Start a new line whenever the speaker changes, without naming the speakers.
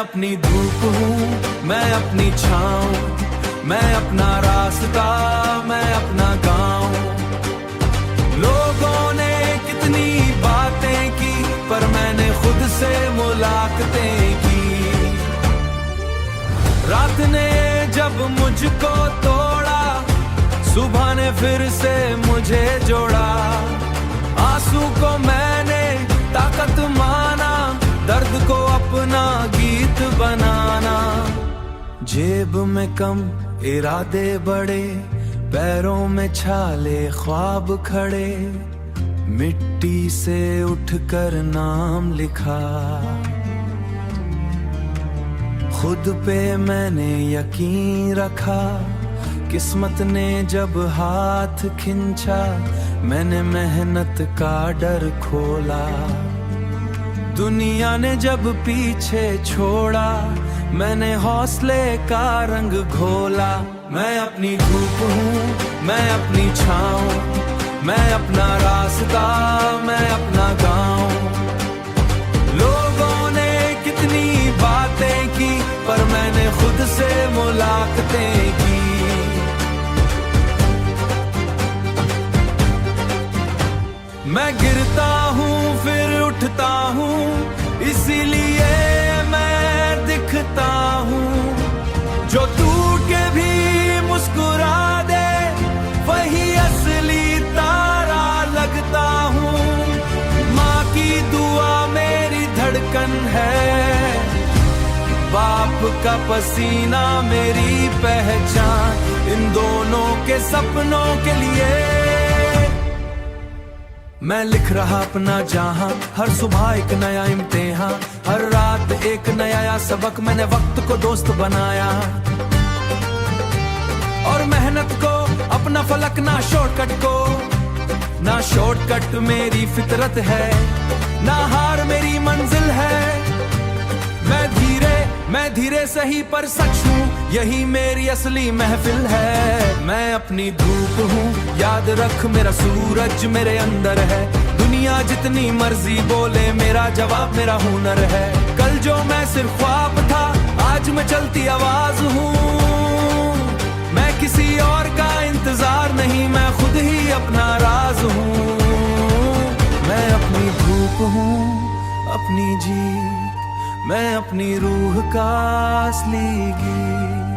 अपनी धूप हूँ, मैं अपनी छाँव, मैं अपना रास्ता, मैं अपना गाँव। लोगों ने कितनी बातें की, पर मैंने खुद से मुलाकातें की। रात ने जब मुझको तोड़ा, सुबह ने फिर से मुझे जोड़ा। आंसू को मैंने ताकत माना, दर्द को अपना गीत बनाना। जेब में कम इरादे बड़े, पैरों में छाले ख्वाब खड़े। मिट्टी से उठकर नाम लिखा, खुद पे मैंने यकीन रखा। किस्मत ने जब हाथ खिंचा, मैंने मेहनत का डर खोला। दुनिया ने जब पीछे छोड़ा, मैंने हौसले का रंग घोला। मैं अपनी धूप हूँ, मैं अपनी छाँव, मैं अपना रास्ता, मैं अपना गाँव। लोगों ने कितनी बातें की, पर मैंने खुद से मुलाकातें की। मैं गिरता हूँ फिर उठता हूँ, इसीलिए मैं दिखता हूँ। जो टूट के भी मुस्कुरा दे, वही असली तारा लगता हूँ। माँ की दुआ मेरी धड़कन है, बाप का पसीना मेरी पहचान। इन दोनों के सपनों के लिए मैं लिख रहा अपना जहां। हर सुबह एक नया इम्तिहान, हर रात एक नया सबक। मैंने वक्त को दोस्त बनाया और मेहनत को अपना फलक। ना शॉर्टकट को, ना शॉर्टकट मेरी फितरत है, ना हार मेरी मंजिल है। मैं धीरे सही पर सच हूँ, यही मेरी असली महफिल है। मैं अपनी धूप हूँ, याद रख मेरा सूरज मेरे अंदर है। दुनिया जितनी मर्जी बोले, मेरा जवाब मेरा हुनर है। कल जो मैं सिर्फ ख्वाब था, आज मैं चलती आवाज हूँ। मैं किसी और का इंतजार नहीं, मैं खुद ही अपना राज हूँ। मैं अपनी धूप हूँ, अपनी जीत, मैं अपनी रूह का असली गीत।